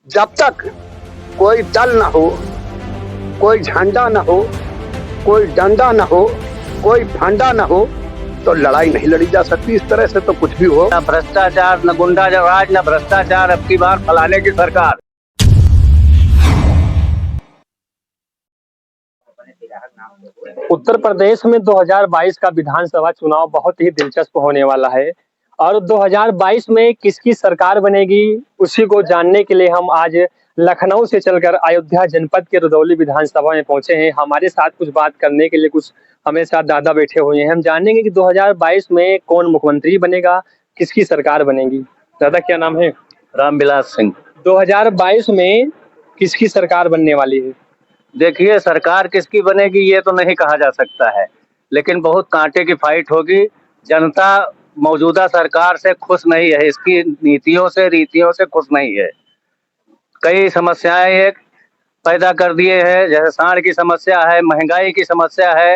जब तक कोई दल न हो, कोई झंडा न हो, कोई डंडा न हो, कोई फंडा न हो, तो लड़ाई नहीं लड़ी जा सकती। इस तरह से तो कुछ भी हो। न भ्रष्टाचार, न गुंडा राज, न भ्रष्टाचार, अब की बार फलाने की सरकार। उत्तर प्रदेश में 2022 का विधानसभा चुनाव बहुत ही दिलचस्प होने वाला है और 2022 में किसकी सरकार बनेगी उसी को जानने के लिए हम आज लखनऊ से चलकर अयोध्या जनपद के रुदौली विधानसभा में पहुंचे हैं। हमारे साथ कुछ बात करने के लिए कुछ हमारे साथ दादा बैठे हुए हैं। हम जानेंगे कि 2022 में कौन मुख्यमंत्री बनेगा, किसकी सरकार बनेगी। दादा क्या नाम है? रामविलास सिंह। 2022 में किसकी सरकार बनने वाली है? देखिए, सरकार किसकी बनेगी ये तो नहीं कहा जा सकता है, लेकिन बहुत कांटे की फाइट होगी। जनता मौजूदा सरकार से खुश नहीं है, इसकी नीतियों से रीतियों से खुश नहीं है। कई समस्याएं ये पैदा कर दिए हैं, जैसे सांड की समस्या है, महंगाई की समस्या है।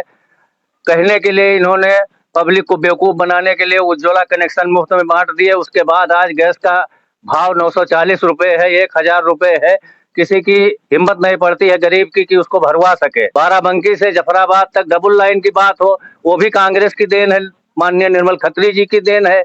कहने के लिए इन्होंने पब्लिक को बेवकूफ बनाने के लिए उज्ज्वला कनेक्शन मुफ्त में बांट दिए। उसके बाद आज गैस का भाव 940 रुपए है, 1000 रुपए है। किसी की हिम्मत नहीं पड़ती है गरीब की कि उसको भरवा सके। बाराबंकी से जफराबाद तक डबल लाइन की बात हो, वो भी कांग्रेस की देन है, माननीय निर्मल खत्री जी की देन है।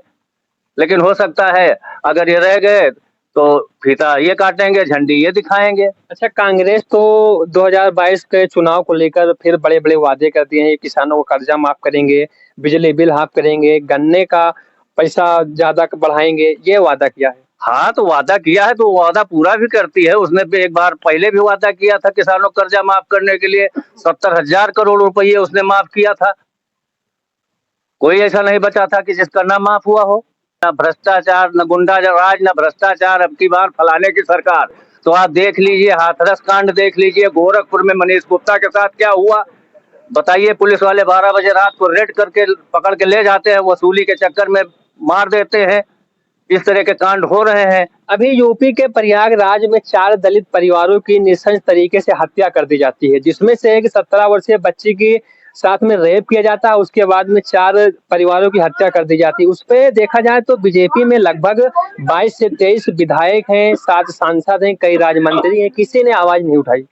लेकिन हो सकता है अगर ये रह गए तो फीता ये काटेंगे, झंडी ये दिखाएंगे। अच्छा, कांग्रेस तो 2022 के चुनाव को लेकर फिर बड़े बड़े वादे कर दिए हैं। किसानों को कर्जा माफ करेंगे, बिजली बिल हाफ करेंगे, गन्ने का पैसा ज्यादा बढ़ाएंगे, ये वादा किया है। हाँ, तो वादा किया है तो वादा पूरा भी करती है। उसने भी एक बार पहले भी वादा किया था किसानों को कर्जा माफ करने के लिए, 70,000 करोड़ रुपये उसने माफ किया था। कोई ऐसा नहीं बचा था कि जिसका ना माफ हुआ हो। न भ्रष्टाचार, न गुंडा राज, न भ्रष्टाचार, अब की बार फलाने की सरकार। तो आप देख लीजिए, हाथरस कांड देख लीजिए, गोरखपुर में मनीष गुप्ता के साथ क्या हुआ बताइए। पुलिस वाले 12 बजे रात को रेड करके पकड़ के ले जाते हैं, वसूली के चक्कर में मार देते हैं। इस तरह के कांड हो रहे हैं। अभी यूपी के प्रयागराज में 4 दलित परिवारों की निशंस तरीके से हत्या कर दी जाती है, जिसमें से एक 17 वर्षीय बच्ची की साथ में रेप किया जाता है। उसके बाद में 4 परिवारों की हत्या कर दी जाती है। उस पे देखा जाए तो बीजेपी में लगभग 22 से 23 विधायक हैं, 7 सांसद हैं, कई राज्य मंत्री हैं, किसी ने आवाज नहीं उठाई।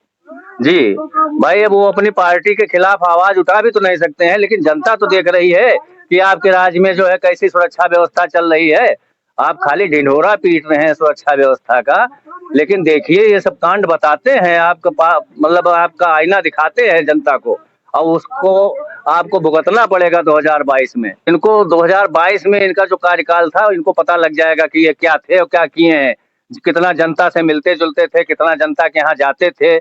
जी भाई, अब वो अपनी पार्टी के खिलाफ आवाज उठा भी तो नहीं सकते हैं, लेकिन जनता तो देख रही है कि आपके राज्य में जो है कैसी सुरक्षा व्यवस्था चल रही है। आप खाली ढिंढोरा पीट रहे हैं सुरक्षा व्यवस्था का, लेकिन देखिए ये सब कांड बताते हैं आपका मतलब आपका आईना दिखाते हैं जनता को, और उसको आपको भुगतना पड़ेगा 2022 में। इनको 2022 में इनका जो कार्यकाल था इनको पता लग जाएगा कि ये क्या थे और क्या किए हैं। कितना जनता से मिलते जुलते थे, कितना जनता के यहाँ जाते थे,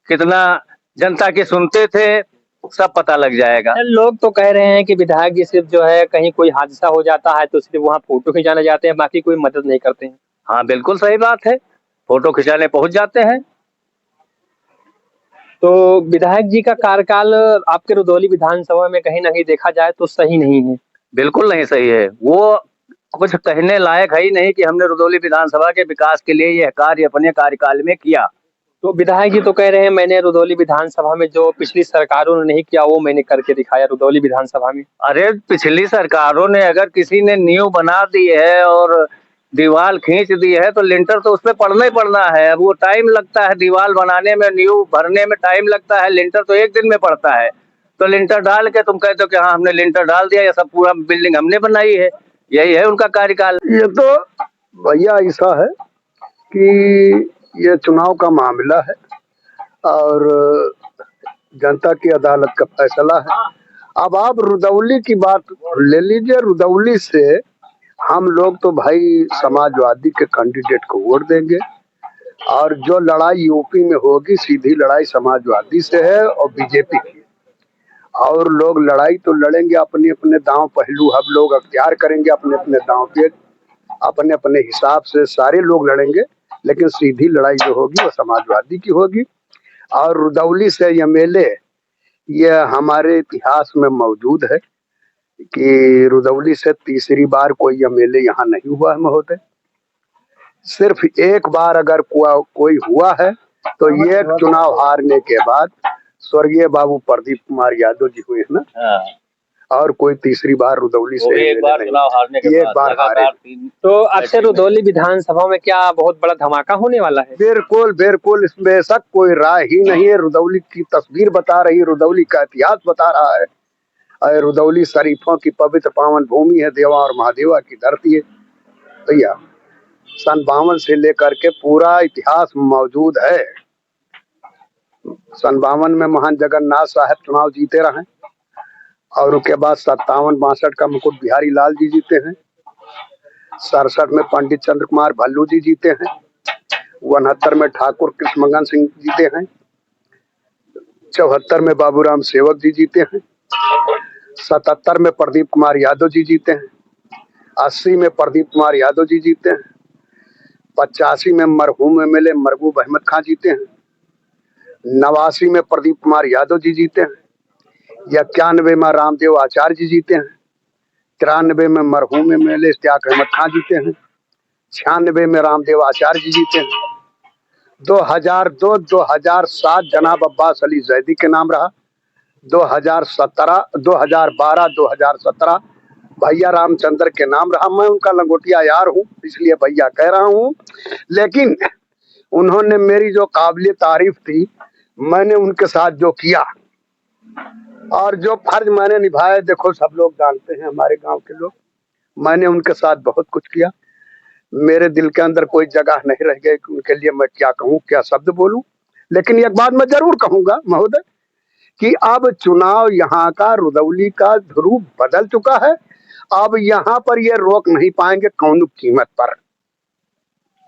कितना जनता की सुनते थे, सब पता लग जाएगा। लोग तो कह रहे हैं कि विधायक जी सिर्फ जो है कहीं कोई हादसा हो जाता है तो सिर्फ वहाँ फोटो खिंचाने जाते हैं, बाकी कोई मदद नहीं करते हैं। हाँ, बिल्कुल सही बात है, फोटो खिंचाने पहुंच जाते हैं। तो विधायक जी का कार्यकाल आपके रुदौली विधानसभा में कहीं ना कहीं देखा जाए तो सही नहीं है। बिल्कुल नहीं सही है, वो कुछ कहने लायक है ही नहीं कि हमने रुदौली विधानसभा के विकास के लिए यह कार्य अपने कार्यकाल में किया। तो विधायक जी तो कह रहे हैं मैंने रुदौली विधानसभा में जो पिछली सरकारों ने नहीं किया वो मैंने करके दिखाया रुदौली विधानसभा में। अरे पिछली सरकारों ने अगर किसी ने नींव बना दी है और दीवार खींच दी है तो लिंटर तो उसपे पड़ना ही पड़ना है। अब वो टाइम लगता है, दीवार बनाने में, नींव भरने में टाइम लगता है, लिंटर तो एक दिन में पड़ता है। तो लिंटर डाल के तुम कहते हो कि हाँ हमने लिंटर डाल दिया, ये सब पूरा बिल्डिंग हमने बनाई है, यही है उनका कार्यकाल। ये तो भैया ऐसा है कि ये चुनाव का मामला है और जनता की अदालत का फैसला है। अब आप रुदौली की बात ले लीजिए। रुदौली से हम लोग तो भाई समाजवादी के कैंडिडेट को वोट देंगे, और जो लड़ाई यूपी में होगी सीधी लड़ाई समाजवादी से है और बीजेपी की। और लोग लड़ाई तो लड़ेंगे अपने अपने दांव पहलू, हम लोग अख्तियार करेंगे अपने अपने दांव पे, अपने अपने हिसाब से सारे लोग लड़ेंगे, लेकिन सीधी लड़ाई जो होगी वो समाजवादी की होगी। और रुदौली से एमएलए ये हमारे इतिहास में मौजूद है कि रुदौली से तीसरी बार कोई एमएलए यहाँ नहीं हुआ है महोदय। सिर्फ एक बार अगर कोई हुआ है तो ये चुनाव हारने के बाद स्वर्गीय बाबू प्रदीप कुमार यादव जी हुए हैं ना। और कोई तीसरी बार रुदौली वो से भी एक बार चुनाव हारने के एक बाद बार हारे। लगातार 3 तो अक्षय रुदौली विधानसभा में क्या बहुत बड़ा धमाका होने वाला है? बिल्कुल बिल्कुल, इसमें शक कोई राय ही नहीं है। रुदौली की तस्वीर बता रही है, रुदौली का इतिहास बता रहा है। और रुदौली शरीफों की पवित्र पावन भूमि है, देवा और महादेवा की धरती है भैया। सन 52 से लेकर के पूरा इतिहास मौजूद है। सन 52 में महान जगन्नाथ साहब चुनाव जीते रहे और उसके बाद 57-62 का मुकुट बिहारी लाल जी जीते हैं। 67 में पंडित चंद्र कुमार भल्लू जी जीते हैं। 69 में ठाकुर कृष्णमंगन सिंह जीते हैं। 74 में बाबूराम सेवक जी जीते हैं। 77 में प्रदीप कुमार यादव जी जीते हैं। 80 में प्रदीप कुमार यादव जी जीते हैं। 85 में मरहूम एमएलए महबूब अहमद खां जीते हैं। 89 में प्रदीप कुमार यादव जी जीते हैं। 91 में रामदेव आचार्य जी जीते हैं। 93 में मरहूम एमएलए इश्तियाक अहमद खां जीते हैं। 96 में रामदेव आचार्य जी जीते हैं। 2002 2007 जनाब अब्बास अली जैदी के नाम रहा। 2017 2012 2017 भैया रामचंद्र के नाम रहा। मैं उनका लंगोटिया यार हूँ, इसलिए भैया कह रहा हूँ। लेकिन उन्होंने मेरी जो काबिल तारीफ थी, मैंने उनके साथ जो किया और जो फर्ज मैंने निभाया, देखो सब लोग जानते हैं, हमारे गांव के लोग। मैंने उनके साथ बहुत कुछ किया। मेरे दिल के अंदर कोई जगह नहीं रह गई कि उनके लिए मैं क्या कहूँ, क्या शब्द बोलूं। लेकिन एक बात मैं जरूर कहूंगा महोदय कि अब चुनाव यहाँ का, रुदौली का ध्रुव बदल चुका है। अब यहाँ पर ये रोक नहीं पाएंगे कौन कीमत पर।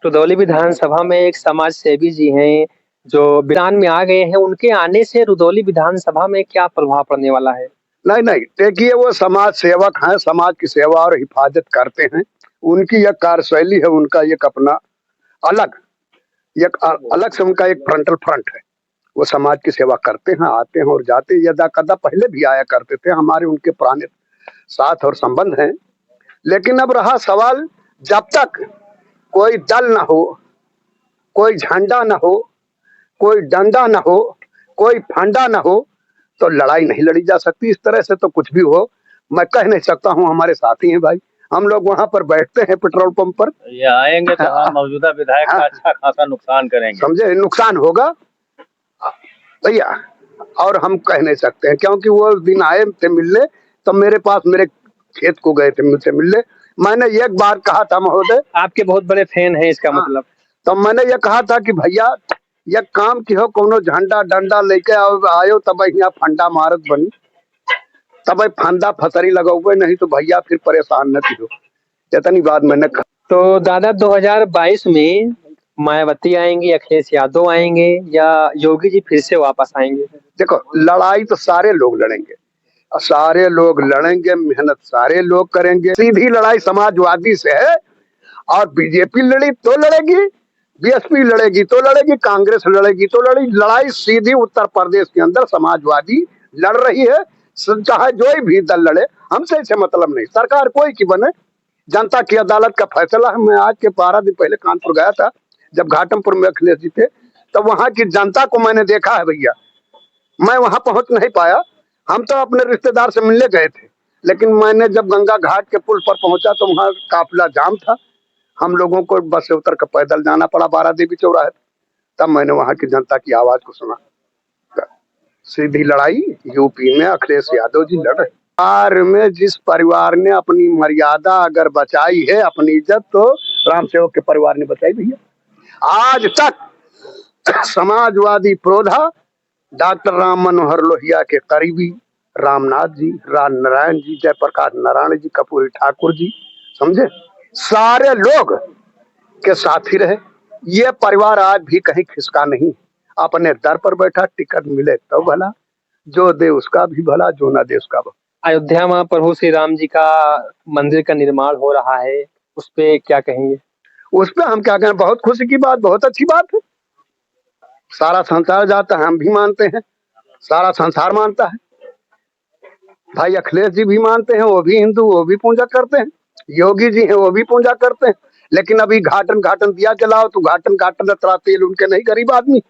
रुदौली विधानसभा में एक समाज सेवी जी हैं जो मैदान में आ गए हैं, उनके आने से रुदौली विधानसभा में क्या प्रभाव पड़ने वाला है? नहीं नहीं, देखिए वो समाज सेवक हैं, समाज की सेवा और हिफाजत करते हैं। उनकी एक कार्यशैली है, उनका एक अपना अलग से उनका एक फ्रंटल फ्रंट है। वो समाज की सेवा करते हैं, आते हैं और जाते हैं। यदा कदा पहले भी आया करते थे, हमारे उनके पुराने साथ और संबंध हैं। लेकिन अब रहा सवाल, जब तक कोई दल ना हो, कोई झंडा ना हो, कोई डंडा ना हो, कोई फंडा ना हो, तो लड़ाई नहीं लड़ी जा सकती। इस तरह से तो कुछ भी हो मैं कह नहीं सकता हूँ। हमारे साथी हैं भाई, हम लोग वहां पर बैठते हैं पेट्रोल पंप पर। ये आएंगे तो हाँ, मौजूदा विधायक का अच्छा खासा नुकसान करेंगे, समझे, नुकसान होगा भैया। और हम कह नहीं सकते हैं, क्योंकि वो दिन आए थे मिलने, तो मेरे पास, मेरे खेत को गए थे मुझसे मिलने। मैंने एक बार कहा था महोदय, आपके बहुत बड़े फैन हैं इसका मतलब। तो मैंने ये कहा था कि भैया ये काम की हो, कोनो झंडा डंडा लेके आयो तब यहाँ फंडा मारत बनी, तब फंदा फसरी लगाओगे, नहीं तो भैया फिर परेशान न हो। इतनी बात मैंने कहा। तो दादा 2022 में मायावती आएंगे, अखिलेश यादव आएंगे या योगी जी फिर से वापस आएंगे? देखो, लड़ाई तो सारे लोग लड़ेंगे, सारे लोग लड़ेंगे, मेहनत सारे लोग करेंगे। सीधी लड़ाई समाजवादी से है और बीजेपी लड़ी तो लड़ेगी, बीएसपी लड़ेगी तो लड़ेगी, कांग्रेस लड़ेगी तो लड़ेगी। लड़ाई सीधी उत्तर प्रदेश के अंदर समाजवादी लड़ रही है। चाहे जो भी दल लड़े, हमसे इसे मतलब नहीं। सरकार कोई की बने, जनता की अदालत का फैसला है। मैं आज के 12 दिन पहले कानपुर गया था, जब घाटमपुर में अखिलेश जी थे, तो वहां की जनता को मैंने देखा है भैया। मैं वहां पहुंच नहीं पाया, हम तो अपने रिश्तेदार से मिलने गए थे। लेकिन मैंने जब गंगा घाट के पुल पर पहुंचा तो वहां काफिला जाम था। हम लोगों को बस से उतर कर पैदल जाना पड़ा बारा देवी चौराहे। तब मैंने वहां की जनता की आवाज को सुना। सीधी लड़ाई यूपी में अखिलेश यादव जी लड़ रहे। परिवार में जिस परिवार ने अपनी मर्यादा अगर बचाई है, अपनी इज्जत, तो राम सेवक के परिवार ने बचाई भैया। आज तक समाजवादी प्रोधा डॉक्टर राम मनोहर लोहिया के करीबी रामनाथ जी, राम नारायण जी, जयप्रकाश नारायण जी, कपूरी ठाकुर जी, समझे, सारे लोग के साथी रहे। ये परिवार आज भी कहीं खिसका नहीं। अपने दर पर बैठा, टिकट मिले तो भला, जो दे उसका भी भला, जो ना दे उसका भला। अयोध्या में प्रभु श्री राम जी का मंदिर का निर्माण हो रहा है, उस पे क्या कहेंगे? उस पर हम क्या कहें, बहुत खुशी की बात, बहुत अच्छी बात है। सारा संसार जाता है, हम भी मानते हैं, सारा संसार मानता है। भाई अखिलेश जी भी मानते हैं, वो भी हिंदू, वो भी पूजा करते हैं। योगी जी हैं, वो भी पूजा करते हैं। लेकिन अभी घाटन दिया जलाओ तो घाटन तेल उनके नहीं, गरीब आदमी।